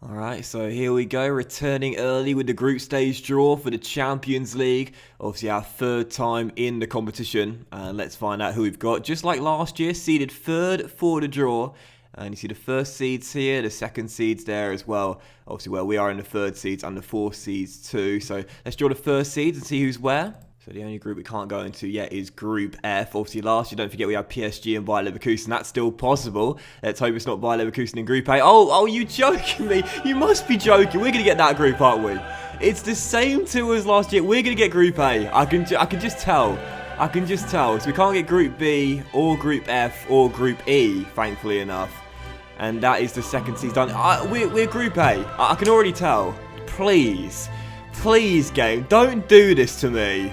Alright, so here we go, returning early with the group stage draw for the Champions League. Obviously our third time in the competition. Let's find out who we've got. Just like last year, seeded third for the draw. And you see the first seeds here, the second seeds there as well. Obviously where we are in the third seeds and the fourth seeds too. So let's draw the first seeds and see who's where. So the only group we can't go into yet is Group F. Obviously last year, don't forget we have PSG and Bayer Leverkusen. That's still possible. Let's hope it's not Bayer Leverkusen in Group A. Oh, you joking me? You must be joking. We're going to get that group, aren't we? It's the same two as last year. We're going to get Group A. I can just tell. I can just tell. So we can't get Group B or Group F or Group E, thankfully enough. And that is the second season done. We're Group A. I can already tell. Please. Please, game. Don't do this to me.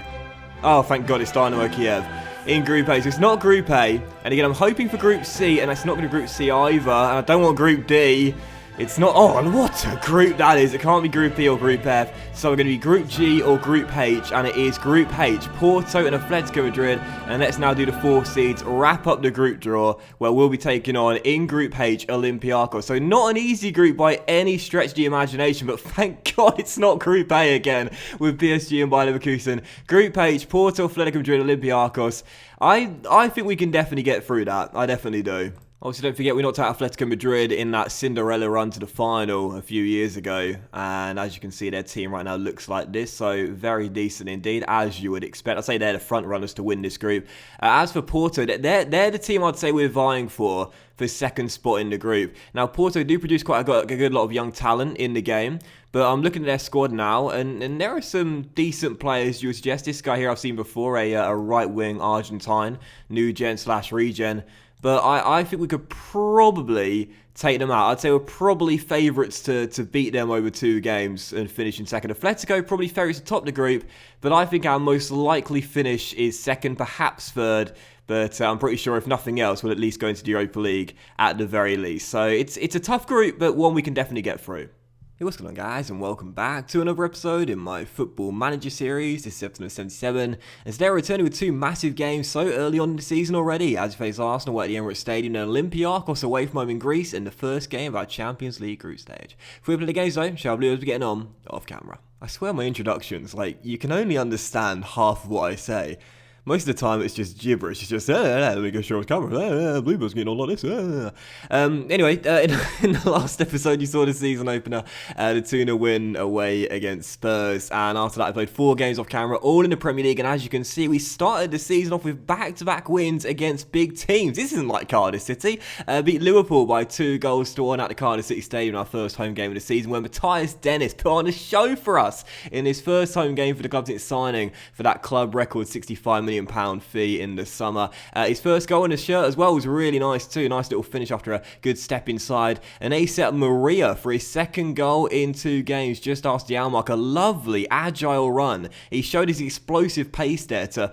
Oh, thank God it's Dynamo Kiev in Group A. So it's not Group A. And again, I'm hoping for Group C, and it's not going to Group C either. And I don't want Group D. It's not... Oh, and what a group that is. It can't be Group E or Group F. So we're going to be Group G or Group H. And it is Group H. Porto and Atletico Madrid. And let's now do the four seeds. Wrap up the group draw, where we'll be taking on, in Group H, Olympiacos. So not an easy group by any stretch of the imagination. But thank God it's not Group A again with PSG and Bayer Leverkusen. Group H, Porto, Atletico Madrid, Olympiacos. I think we can definitely get through that. I definitely do. Obviously, don't forget we knocked out Atletico Madrid in that Cinderella run to the final a few years ago. And as you can see, their team right now looks like this. So, very decent indeed, as you would expect. I'd say they're the front runners to win this group. As for Porto, they're the team I'd say we're vying for second spot in the group. Now, Porto do produce quite a good lot of young talent in the game. But I'm looking at their squad now, and there are some decent players you would suggest. This guy here I've seen before, a right-wing Argentine, new gen / regen. But I think we could probably take them out. I'd say we're probably favourites to beat them over 2 games and finish in second. Atletico probably favourites to top the group, but I think our most likely finish is second, perhaps third. But I'm pretty sure if nothing else, we'll at least go into the Europa League at the very least. So it's a tough group, but one we can definitely get through. Hey, what's going on, guys, and welcome back to another episode in my Football Manager series. This is episode 77, and today we're returning with 2 massive games so early on in the season already, as we face Arsenal at the Emirates Stadium and Olympiacos away from home in Greece in the first game of our Champions League group stage. Before we play the games though, shall we be getting on off camera? I swear my introductions, you can only understand half of what I say. Most of the time, it's just gibberish. It's just, let me go show on camera. Bluebirds getting on like this. Anyway, in the last episode, you saw the season opener, the 2-0 win away against Spurs. And after that, I played 4 games off camera, all in the Premier League. And as you can see, we started the season off with back-to-back wins against big teams. This isn't like Cardiff City. Beat Liverpool by 2 goals to 1 at the Cardiff City Stadium in our first home game of the season, where Matthias Dennis put on a show for us in his first home game for the club since signing for that club record £65 million fee in the summer. His first goal in his shirt as well was really nice too. Nice little finish after a good step inside. And ASAP Maria for his second goal in 2 games just after the hour mark. A lovely, agile run. He showed his explosive pace there to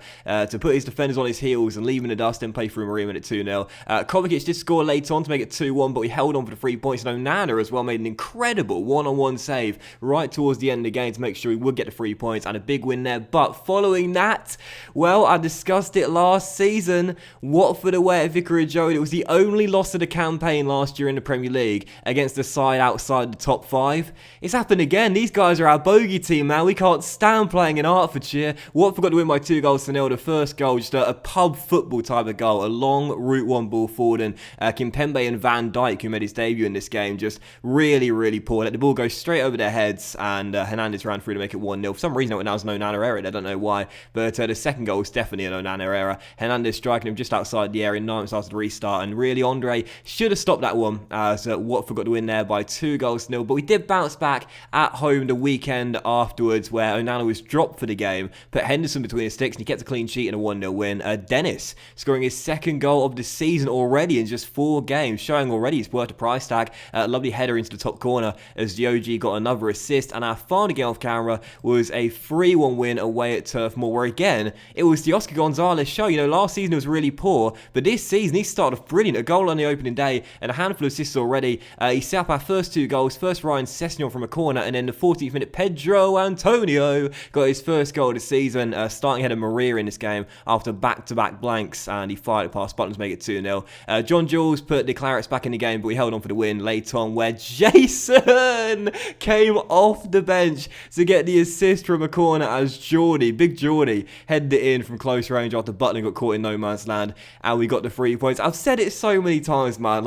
put his defenders on his heels and leave him in the dust and play through Maria at 2-0. Kovacic did score late on to make it 2-1, but we held on for the 3 points. And Onana as well made an incredible one-on-one save right towards the end of the game to make sure he would get the 3 points and a big win there. But following that, well, I discussed it last season. Watford away at Vicarage Road. It was the only loss of the campaign last year in the Premier League against a side outside the top 5. It's happened again. These guys are our bogey team, man. We can't stand playing in Hertfordshire. Watford got to win by 2 goals to 0. The first goal, just a pub football type of goal. A long Route 1 ball forward, and Kimpembe and Van Dijk, who made his debut in this game, just really, really poor. Let the ball go straight over their heads, and Hernandez ran through to make it 1-0. For some reason, it was an Onana error. I don't know why, but the second goal was definitely an Onana error. Hernandez striking him just outside the area 9 minutes after the restart, and really Andre should have stopped that one as Watford got to win there by 2 goals to 0. But we did bounce back at home the weekend afterwards, where Onana was dropped for the game, put Henderson between his sticks, and he kept a clean sheet in a 1-0 win. Dennis scoring his second goal of the season already in just 4 games, showing already he's worth a price tag. Lovely header into the top corner as the OG got another assist, and our final game off camera was a 3-1 win away at Turf Moor, where again it was the Oscar Gonzalez show. Last season it was really poor, but this season he started off brilliant. A goal on the opening day and a handful of assists already. He set up our first 2 goals. First Ryan Sessegnon from a corner, and then the 14th minute Pedro Antonio got his first goal of the season, starting ahead of Maria in this game after back-to-back blanks, and he fired it past Buttons to make it 2-0. John Jules put the Clarets back in the game, but we held on for the win late on, where Jason came off the bench to get the assist from a corner as Big Geordie, headed it in from close range after Butland got caught in no man's land, and we got the 3 points. I've said it so many times, man.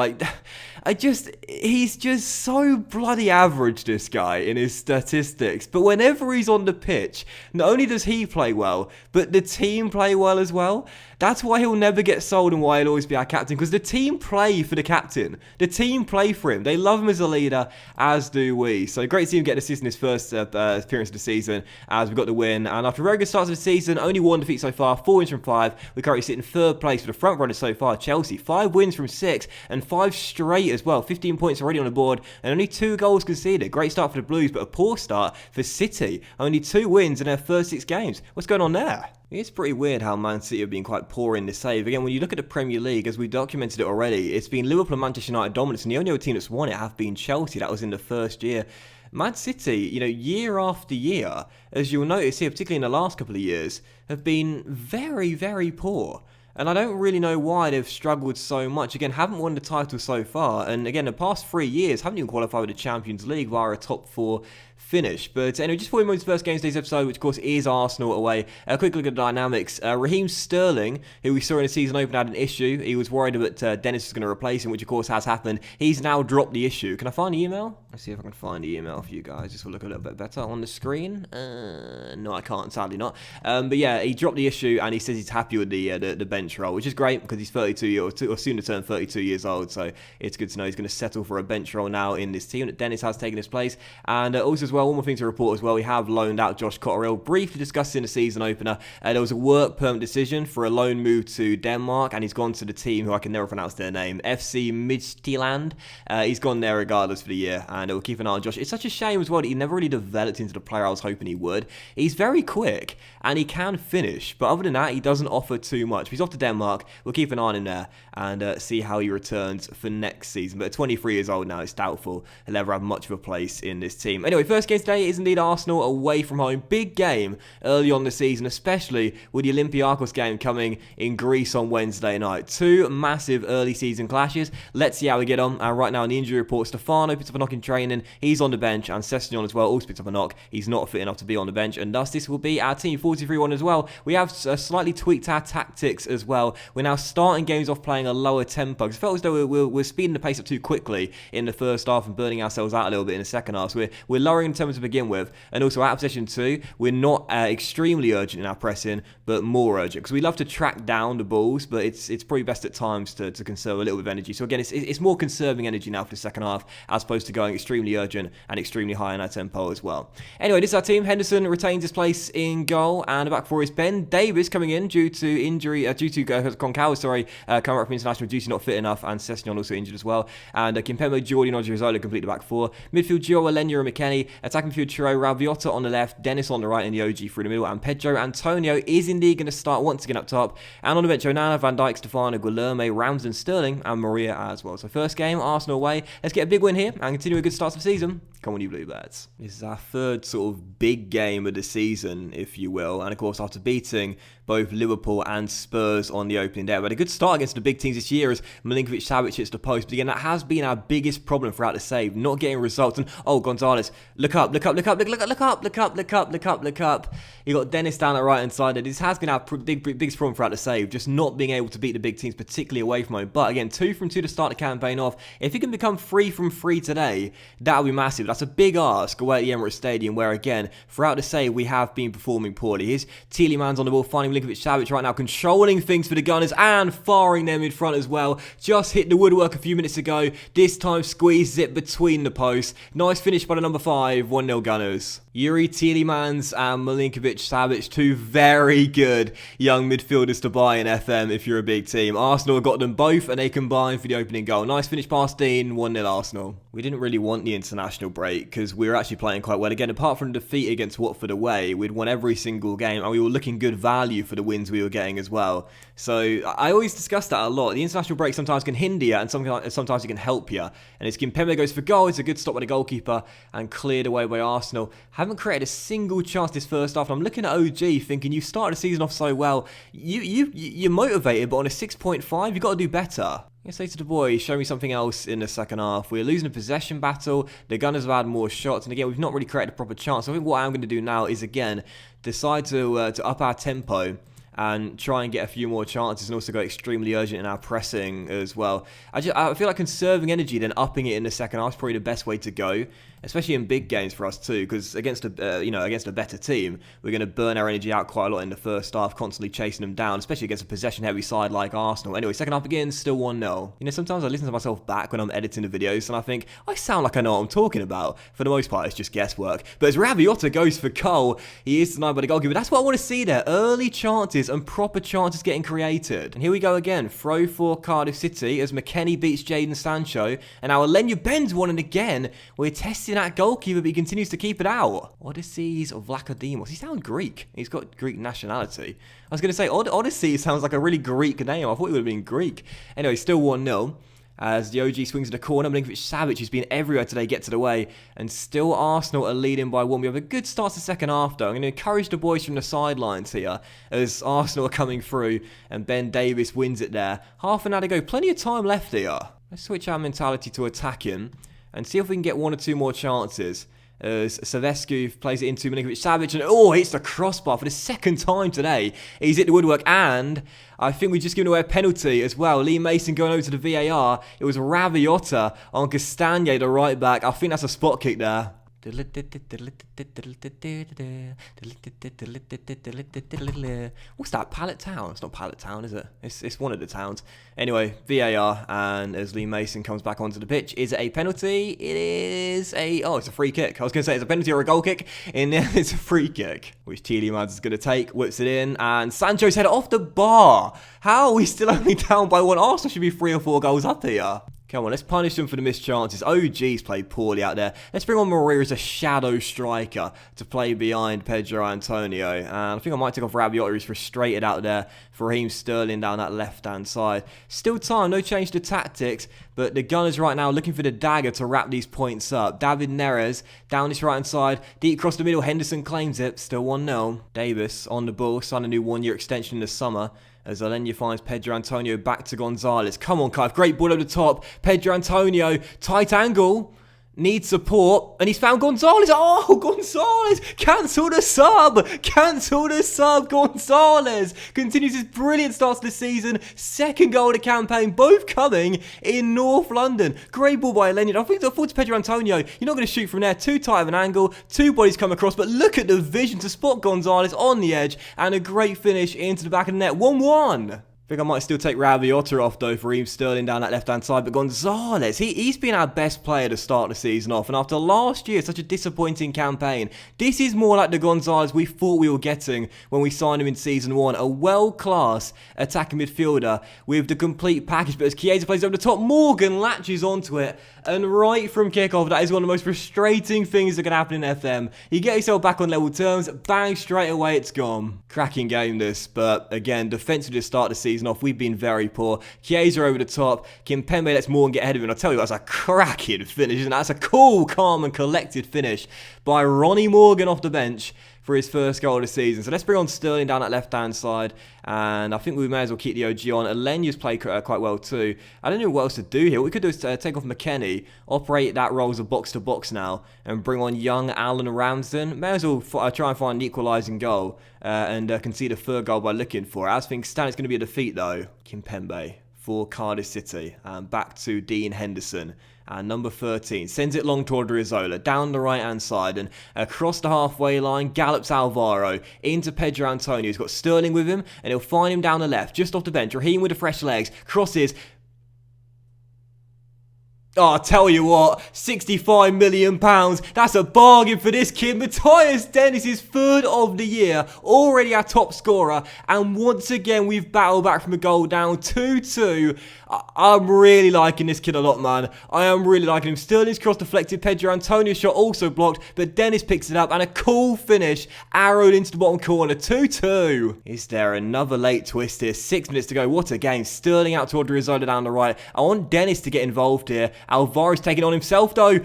He's just so bloody average, this guy, in his statistics. But whenever he's on the pitch, not only does he play well, but the team play well as well. That's why he'll never get sold and why he'll always be our captain, because the team play for the captain. The team play for him. They love him as a leader, as do we. So great to see him get an assist in his first appearance of the season as we got the win. And after a very good start to the season, only 1 defeat so far, 4 wins from 5. We currently sit in 3rd place for the front runners so far, Chelsea. 5 wins from 6 and 5 straight as well. 15 points already on the board and only 2 goals conceded. Great start for the Blues, but a poor start for City. Only 2 wins in their first 6 games. What's going on there? It's pretty weird how Man City have been quite poor in this save. Again, when you look at the Premier League, as we documented it already, it's been Liverpool and Manchester United dominance, and the only other team that's won it have been Chelsea. That was in the first year. Man City, year after year, as you'll notice here, particularly in the last couple of years, have been very, very poor. And I don't really know why they've struggled so much. Again, haven't won the title so far. And again, the past 3 years, haven't even qualified with the Champions League via a top 4 finish. But anyway, just before we move to the first game of today's episode, which of course is Arsenal away, a quick look at the dynamics. Raheem Sterling, who we saw in the season opener, had an issue. He was worried that Dennis was going to replace him, which of course has happened. He's now dropped the issue. Can I find the email? Let's see if I can find the email for you guys. Just to look a little bit better on the screen. No, I can't, sadly not. But yeah, he dropped the issue and he says he's happy with the bench role, which is great because he's 32 years or soon to turn 32 years old. So it's good to know he's going to settle for a bench role now in this team that Dennis has taken his place. And also as well, one more thing to report as well, we have loaned out Josh Cotterill. Briefly discussed in the season opener, there was a work permit decision for a loan move to Denmark, and he's gone to the team who I can never pronounce their name, FC Midtjylland. He's gone there regardless for the year, and we'll keep an eye on Josh. It's such a shame as well that he never really developed into the player I was hoping he would. He's very quick and he can finish, but other than that, he doesn't offer too much. He's off to Denmark. We'll keep an eye on him there and see how he returns for next season. But at 23 years old now, it's doubtful he'll ever have much of a place in this team. Anyway, first game today is indeed Arsenal away from home. Big game early on the season, especially with the Olympiacos game coming in Greece on Wednesday night. 2 massive early season clashes. Let's see how we get on. Right now in the injury report, Stefano picks up a knock in training. He's on the bench, and Sessegnon as well also picks up a knock. He's not fit enough to be on the bench, and thus this will be our team 43-1 as well. We have slightly tweaked our tactics as well. We're now starting games off playing a lower tempo. It felt as though we're speeding the pace up too quickly in the first half and burning ourselves out a little bit in the second half. So we're lowering the tempo to begin with, and also out of possession too, we're not extremely urgent in our pressing, but more urgent, because we love to track down the balls, but it's probably best at times to conserve a little bit of energy. So again, it's more conserving energy now for the second half, as opposed to going extremely urgent and extremely high in our tempo as well. Anyway, this is our team. Henderson retains his place in goal, and back four is Ben Davies coming in due to injury, Concau, coming up from international duty, not fit enough, and Sessegnon also injured as well. And Kimpembe, Jordi, and Odriozola complete the back four. Midfield, Gio, Alenia, and McKennie. Attacking midfield, Chiro, Rabiota on the left, Dennis on the right, and the OG through the middle. And Pedro Antonio is indeed going to start once again up top. And on the bench, Onana, Van Dijk, Stefano, Guilherme, Ramsden, Sterling, and Maria as well. So first game, Arsenal away. Let's get a big win here and continue a good start to the season. Come on, you Bluebirds. This is our third sort of big game of the season, if you will. And of course, after beating both Liverpool and Spurs on the opening day, we had a good start against the big teams this year as Milinkovic-Savic hits the post. But again, that has been our biggest problem throughout the save, not getting results. And oh, Gonzalez, look up. You got Dennis down at right hand side. This has been our biggest problem throughout the save, just not being able to beat the big teams, particularly away from home. But again, 2 from 2 to start the campaign off. If he can become 3 from 3 today, that would be massive. That's a big ask away at the Emirates Stadium, where again, throughout the save, we have been performing poorly. Here's Tielemans on the ball, finding Milinkovic-Savic right now, controlling things for the Gunners and firing them in front as well. Just hit the woodwork a few minutes ago. This time squeezes it between the posts. Nice finish by the number 5, 1-0 Gunners. Yuri Tielemans and Milinkovic-Savic, two very good young midfielders to buy in FM if you're a big team. Arsenal got them both and they combined for the opening goal. Nice finish past Dean, 1-0 Arsenal. We didn't really want the international break because we were actually playing quite well. Again, apart from the defeat against Watford away, we'd won every single game and we were looking good value for the wins we were getting as well. So I always discuss that a lot. The international break sometimes can hinder you and sometimes it can help you. And as Kimpembe goes for goal, it's a good stop by the goalkeeper and cleared away by Arsenal. Haven't created a single chance this first half. I'm looking at OG thinking you started the season off so well. You're motivated, but on a 6.5, you've got to do better. I'm going to say to the boys, show me something else in the second half. We're losing a possession battle. The Gunners have had more shots. And again, we've not really created a proper chance. So I think what I'm going to do now is, again, decide to up our tempo and try and get a few more chances and also go extremely urgent in our pressing as well. I feel like conserving energy, then upping it in the second half is probably the best way to go, especially in big games for us too, because against a better team, we're going to burn our energy out quite a lot in the first half, constantly chasing them down, especially against a possession-heavy side like Arsenal. Anyway, second half begins, still 1-0. Sometimes I listen to myself back when I'm editing the videos and I think, I sound like I know what I'm talking about. For the most part, it's just guesswork. But as Rabiota goes for goal, he is denied by the goalkeeper. That's what I want to see there. Early chances and proper chances getting created. And here we go again. Throw for Cardiff City as McKennie beats Jadon Sancho. And now Alenya bends one, and again, we're testing that goalkeeper, but he continues to keep it out. Odysseus Vlachodimos. He sounds Greek. He's got Greek nationality. I was going to say, Odyssey sounds like a really Greek name. I thought it would have been Greek. Anyway, still 1-0. As the OG swings to the corner, Milinkovic-Savic, who's been everywhere today, gets it away. And still Arsenal are leading by 1. We have a good start to second half, though. I'm going to encourage the boys from the sidelines here as Arsenal are coming through and Ben Davies wins it there. Half an hour to go. Plenty of time left here. Let's switch our mentality to attacking and see if we can get 1 or 2 more chances. As Savescu plays it into Milinkovic-Savic and hits the crossbar for the second time today. He's hit the woodwork, and I think we've just given away a penalty as well. Lee Mason going over to the VAR. It was Rabiota on Castagne, the right back. I think that's a spot kick there. What's that? Pallet Town? It's not Pallet Town, is it? It's one of the towns. Anyway, VAR, and as Lee Mason comes back onto the pitch, is it a penalty? It is it's a free kick. I was going to say it's a penalty or a goal kick. In there, it's a free kick, which Tielemans is going to take, whips it in, and Sancho's head off the bar. How are we still only down by 1? Arsenal should be 3 or 4 goals up here. Come on, let's punish them for the missed chances. OG's played poorly out there. Let's bring on Maria as a shadow striker to play behind Pedro Antonio. And I think I might take off Rabiota, who's frustrated out there. For Raheem Sterling down that left-hand side. Still time, no change to tactics. But the Gunners right now looking for the dagger to wrap these points up. David Neres down this right-hand side. Deep across the middle, Henderson claims it. Still 1-0. Davis on the ball, signed a new 1-year extension in the summer. As Alenya finds Pedro Antonio back to Gonzalez. Come on, Clive. Great ball over the top. Pedro Antonio. Tight angle. Needs support. And he's found Gonzalez. Oh, Gonzalez. Cancel the sub. Cancel the sub. Gonzalez continues his brilliant start to the season. Second goal of the campaign. Both coming in North London. Great ball by Alenya. I think the thought to Pedro Antonio. You're not going to shoot from there. Too tight of an angle. 2 bodies come across. But look at the vision to spot Gonzalez on the edge. And a great finish into the back of the net. 1-1. I think I might still take Rabiota off though for Raheem Sterling down that left-hand side. But Gonzalez, he's been our best player to start the season off. And after last year, such a disappointing campaign, this is more like the Gonzalez we thought we were getting when we signed him in Season 1. A world-class attacking midfielder with the complete package. But as Chiesa plays over the top, Morgan latches onto it. And right from kickoff, that is one of the most frustrating things that can happen in FM. You get yourself back on level terms, bang, straight away it's gone. Cracking game this, but again, defensively to start the season off, we've been very poor. Chiesa over the top, Kimpembe lets Morgan get ahead of him, and I'll tell you, that's a cracking finish, and that's a cool, calm and collected finish by Ronnie Morgan off the bench for his first goal of the season. So let's bring on Sterling down that left-hand side, and I think we may as well keep the OG on. Alenya's played quite well too. I don't know what else to do here. What we could do is take off McKennie, operate that role as a box-to-box now, and bring on young Alan Ramsden. May as well try and find an equalising goal and concede a third goal by looking for it. As things stand, it's going to be a defeat though. Kimpembe for Cardiff City, and back to Dean Henderson. And number 13 sends it long toward Rizzola, down the right-hand side, and across the halfway line, gallops Alvaro into Pedro Antonio. He's got Sterling with him, and he'll find him down the left, just off the bench. Raheem with the fresh legs, crosses. Oh, I tell you what, £65 million, that's a bargain for this kid. Matthias Dennis is third of the year, already our top scorer, and once again we've battled back from a goal down 2-2. I'm really liking this kid a lot, man. I am really liking him. Sterling's cross deflected, Pedro Antonio's shot also blocked, but Dennis picks it up, and a cool finish, arrowed into the bottom corner, 2-2. Is there another late twist here? 6 minutes to go, what a game. Sterling out to Odriozola down the right. I want Dennis to get involved here. Alvaro's taking on himself, though.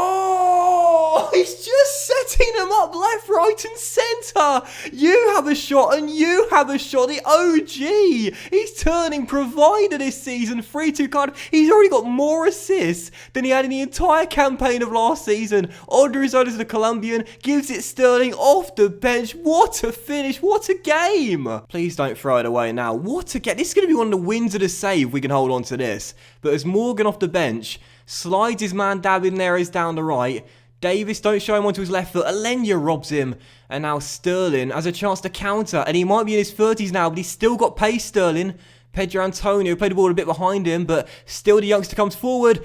Oh, he's just setting them up left, right and centre. You have a shot and you have a shot. The OG. He's turning provider this season. 3-2 card. He's already got more assists than he had in the entire campaign of last season. Odriozola, the Colombian, gives it Sterling off the bench. What a finish. What a game. Please don't throw it away now. What a game. This is going to be one of the wins of the save if we can hold on to this. But as Morgan off the bench slides his man David Neres down the right, Davis don't show him onto his left foot. Alenya robs him. And now Sterling has a chance to counter. And he might be in his 30s now, but he's still got pace, Sterling. Pedro Antonio played the ball a bit behind him, but still the youngster comes forward.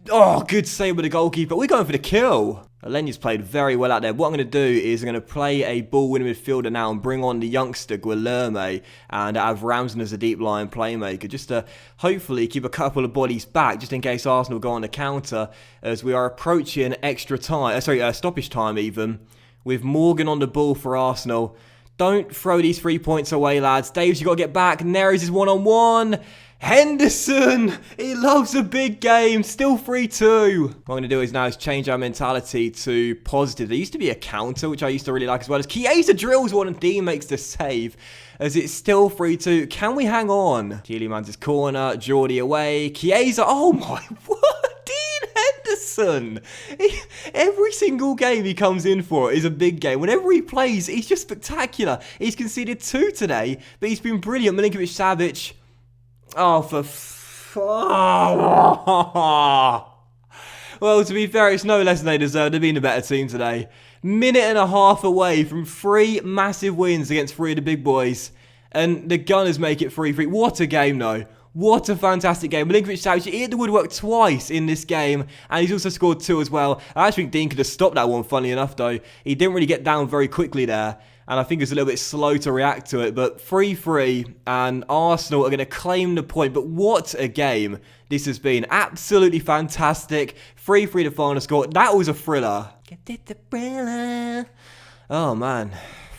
Oh, good save with the goalkeeper. We're going for the kill. Alenya's played very well out there. What I'm going to do is I'm going to play a ball-winning midfielder now and bring on the youngster Guilherme and have Ramsden as a deep line playmaker just to hopefully keep a couple of bodies back just in case Arsenal go on the counter as we are approaching extra time, stoppage time even, with Morgan on the ball for Arsenal. Don't throw these 3 points away, lads. Davis, you got to get back. Neres is one-on-one. Henderson, he loves a big game, still 3-2. What I'm going to do is now change our mentality to positive. There used to be a counter, which I used to really like as well, as Chiesa drills one and Dean makes the save, as it's still 3-2. Can we hang on? Tielemans' corner, Jordi away, Chiesa, oh my, what? Dean Henderson. Every single game he comes in for is a big game. Whenever he plays, he's just spectacular. He's conceded 2 today, but he's been brilliant. Milinkovic-Savic. Oh, well, to be fair, it's no less than they deserve. They've been a better team today. Minute and a half away from 3 massive wins against 3 of the big boys. And the Gunners make it 3-3. What a game, though. What a fantastic game. Milinkovic-Savic, he hit the woodwork twice in this game, and he's also scored 2 as well. I actually think Dean could have stopped that one, funnily enough, though. He didn't really get down very quickly there, and I think it's a little bit slow to react to it. But 3-3, and Arsenal are going to claim the point. But what a game this has been. Absolutely fantastic. 3-3 the final score. That was a thriller. Oh, man.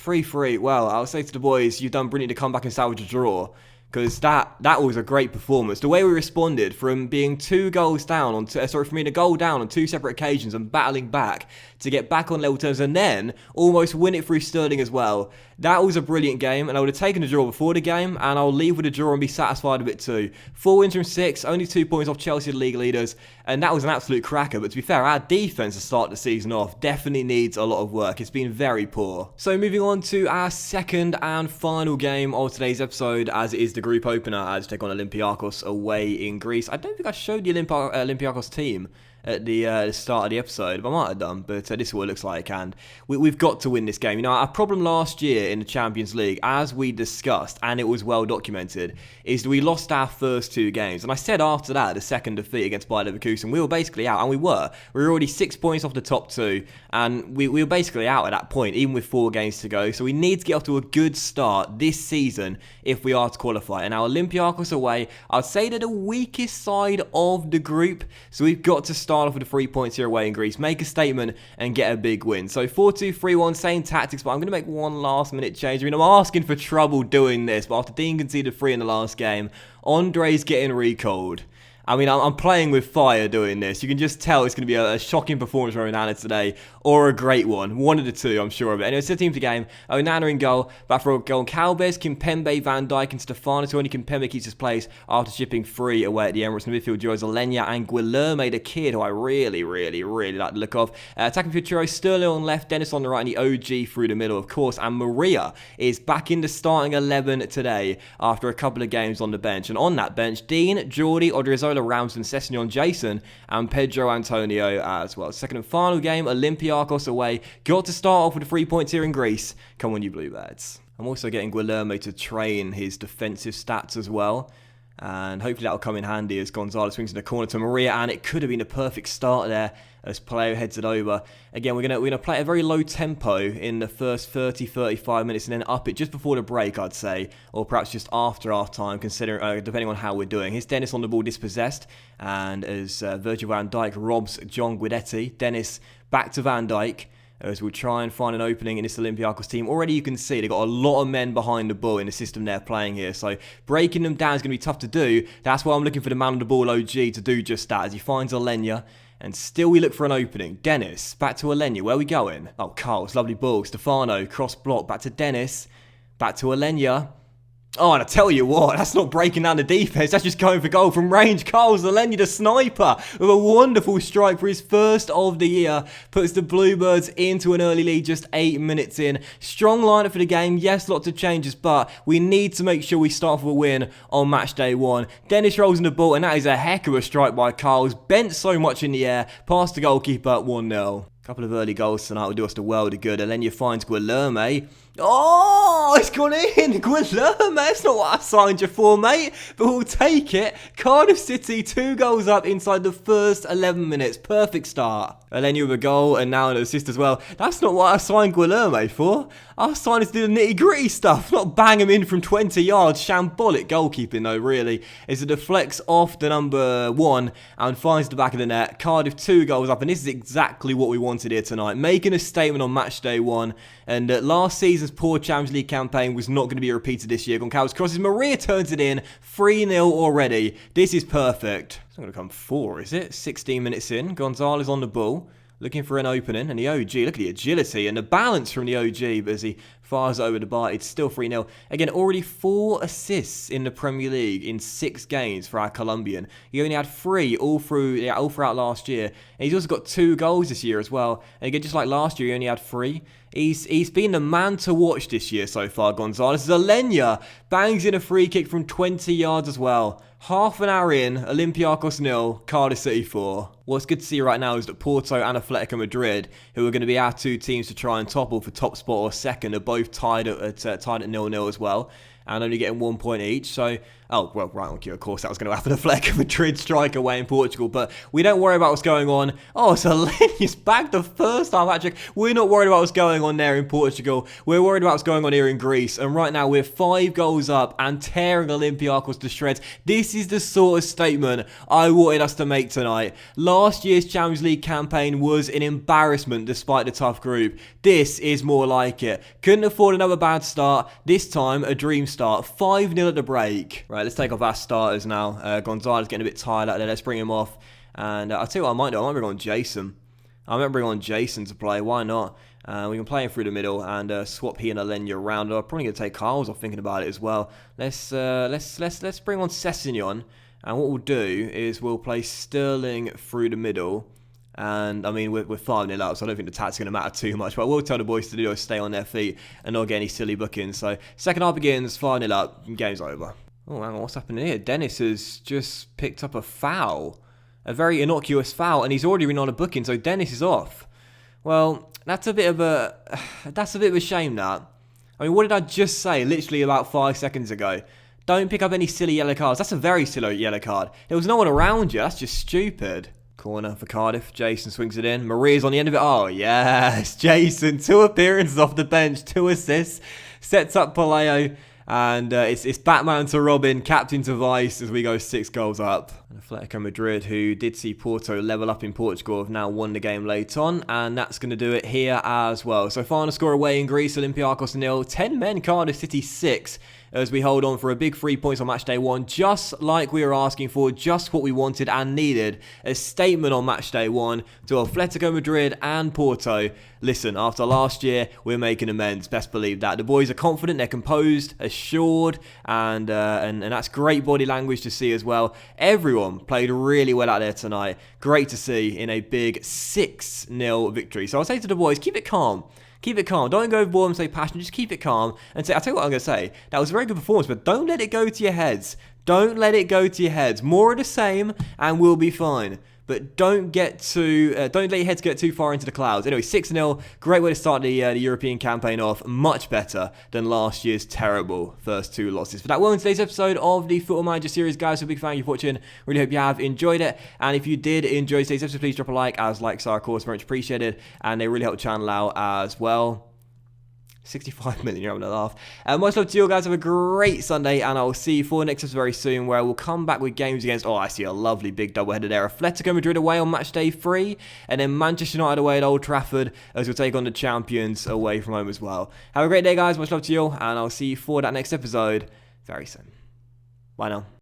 3-3. Well, I'll say to the boys, you've done brilliant to come back and salvage a draw. Because that was a great performance. The way we responded from being 2 goals down on from being a goal down on 2 separate occasions and battling back to get back on level terms and then almost win it through Sterling as well. That was a brilliant game, and I would have taken a draw before the game, and I'll leave with a draw and be satisfied with it too. 4 wins from 6, only 2 points off Chelsea, the league leaders, and that was an absolute cracker. But to be fair, our defence to start the season off definitely needs a lot of work. It's been very poor. So moving on to our second and final game of today's episode, as it is the group opener as take on Olympiacos away in Greece. I don't think I showed the Olympiacos team at the start of the episode. I might have done, but this is what it looks like, and we've got to win this game. You know, our problem last year in the Champions League, as we discussed, and it was well documented, is that we lost our first 2 games. And I said after that, the second defeat against Bayer Leverkusen, we were basically out, and we were. We were already 6 points off the top 2, and we were basically out at that point, even with 4 games to go. So we need to get off to a good start this season if we are to qualify. And our Olympiacos away, I'd say they're the weakest side of the group, so we've got to start off with the 3 points here away in Greece, make a statement and get a big win. So 4-2-3-1, same tactics, but I'm going to make one last minute change. I mean, I'm asking for trouble doing this, but after Dean conceded 3 in the last game, Andre's getting recalled. I mean, I'm playing with fire doing this. You can just tell it's going to be a shocking performance from Onana today, or a great one. One of the two, I'm sure of it. Anyway, it's a team to game. Onana in goal. Back for a goal. Calves, Kimpembe, Van Dijk, and Stefano. So only Kimpembe keeps his place after shipping 3 away at the Emirates. In the midfield duos, Alenya and Guilherme, the kid, who I really like the look of. Attacking midfield, Sterling on left, Dennis on the right, and the OG through the middle, of course. And Maria is back in the starting 11 today after a couple of games on the bench. And on that bench, Dean, Jordi, Odriozola, Ramsden, Sessegnon, Jason, and Pedro Antonio as well. Second and final game, Olympiacos away. Got to start off with the 3 points here in Greece. Come on, you Bluebirds. I'm also getting Guilherme to train his defensive stats as well. And hopefully that'll come in handy as Gonzalez swings in the corner to Maria, and it could have been a perfect start there as Pelayo heads it over. Again, we're gonna play at a very low tempo in the first 30-35 minutes, and then up it just before the break, I'd say, or perhaps just after half time, considering depending on how we're doing. Here's Dennis on the ball, dispossessed, and as Virgil van Dijk robs John Guidetti, Dennis back to Van Dijk, as we'll try and find an opening in this Olympiacos team. Already you can see they've got a lot of men behind the ball in the system they're playing here, so breaking them down is going to be tough to do. That's why I'm looking for the man on the ball, OG, to do just that, as he finds Alenya, and still we look for an opening. Dennis, back to Alenya, where are we going? Oh, Carlos, lovely ball, Stefano, cross block, back to Dennis, back to Alenya. Oh, and I tell you what, that's not breaking down the defense. That's just going for goal from range. Carlos Alenya, the sniper, with a wonderful strike for his first of the year. Puts the Bluebirds into an early lead just 8 minutes in. Strong lineup for the game. Yes, lots of changes, but we need to make sure we start with a win on match day 1. Dennis rolls in the ball, and that is a heck of a strike by Carlos. Bent so much in the air. Past the goalkeeper, 1-0. Couple of early goals tonight will do us the world of good. Alenya finds Guilherme. Oh, it's gone in. Guilherme, that's not what I signed you for, mate. But we'll take it. Cardiff City, 2 goals up inside the first 11 minutes. Perfect start. Alenya with a goal and now an assist as well. That's not what I signed Guilherme for. I signed to do the nitty-gritty stuff, not bang him in from 20 yards. Shambolic goalkeeping, though, really. As it deflects off the number 1 and finds the back of the net. Cardiff 2 goals up, and this is exactly what we wanted here tonight. Making a statement on match day 1. And last season's poor Champions League campaign was not going to be repeated this year. Goncalves crosses, Maria turns it in. 3-0 already. This is perfect. It's not going to come 4, is it? 16 minutes in. Gonzalez on the ball, looking for an opening. And the OG, look at the agility and the balance from the OG. But as he fires over the bar, it's still 3-0. Again, already 4 assists in the Premier League in 6 games for our Colombian. He only had 3 all throughout last year. And he's also got 2 goals this year as well. And again, just like last year, he only had 3. He's been the man to watch this year so far, Gonzalez. Alenya bangs in a free kick from 20 yards as well. Half an hour in, Olympiacos 0, Cardiff City 4. What's good to see right now is that Porto and Atletico Madrid, who are going to be our 2 teams to try and topple for top spot or second, are both tied at 0-0 as well, and only getting 1 point each. So, oh, well, right on cue, of course, that was going to happen. Atletico Madrid strike away in Portugal, but we don't worry about what's going on. Oh, so Alenya's back the first half, actually. We're not worried about what's going on there in Portugal. We're worried about what's going on here in Greece, and right now we're 5 goals up and tearing Olympiacos to shreds. This is the sort of statement I wanted us to make tonight. Last year's Champions League campaign was an embarrassment despite the tough group. This is more like it. Couldn't afford another bad start. This time, a dream start. 5-0 at the break. Right, let's take off our starters now. Gonzalez getting a bit tired out there. Let's bring him off. And I'll tell you what I might do. I might bring on Jason. I might bring on Jason to play. Why not? We can play him through the middle and swap he and Alenya around. I'm probably going to take Carlos off, thinking about it as well. Let's bring on Sessegnon. And what we'll do is we'll play Sterling through the middle. And, I mean, we're 5-0 up, so I don't think the tactic's going to matter too much. But I will tell the boys to do is stay on their feet and not get any silly bookings. So, second half begins, 5-0 up, game's over. Oh, hang on, what's happening here? Dennis has just picked up a foul. A very innocuous foul, and he's already been on a booking, so Dennis is off. Well, that's a bit of a shame, that. I mean, what did I just say literally about 5 seconds ago? Don't pick up any silly yellow cards. That's a very silly yellow card. There was no one around you. That's just stupid. Corner for Cardiff. Jason swings it in. Maria's on the end of it. Oh, yes. Jason, 2 appearances off the bench, 2 assists. Sets up Pelayo. And it's Batman to Robin, captain to Vice, as we go 6 goals up. And Atletico Madrid, who did see Porto level up in Portugal, have now won the game late on. And that's going to do it here as well. So final score away in Greece, Olympiacos 0. 10 men, Cardiff City 6. As we hold on for a big 3 points on match day 1, just like we were asking for, just what we wanted and needed. A statement on match day 1 to Atletico Madrid and Porto. Listen, after last year, we're making amends. Best believe that. The boys are confident, they're composed, assured, and that's great body language to see as well. Everyone played really well out there tonight. Great to see in a big 6-0 victory. So I'll say to the boys, keep it calm. Keep it calm. Don't go overboard and say passion. Just keep it calm and say, I'll tell you what I'm going to say. That was a very good performance, but don't let it go to your heads. Don't let it go to your heads. More of the same and we'll be fine. but don't let your heads get too far into the clouds. Anyway, 6-0, great way to start the European campaign off. Much better than last year's terrible first 2 losses. But that will end today's episode of the Football Manager series, guys. So big thank you for watching. Really hope you have enjoyed it. And if you did enjoy today's episode, please drop a like, as likes are, of course, very much appreciated. And they really help the channel out as well. 65 million, you're having a laugh. Much love to you all, guys. Have a great Sunday, and I'll see you for the next episode very soon, where we'll come back with games against, I see a lovely big doubleheader there. Atletico Madrid away on match day 3, and then Manchester United away at Old Trafford, as we'll take on the champions away from home as well. Have a great day, guys. Much love to you all, and I'll see you for that next episode very soon. Bye now.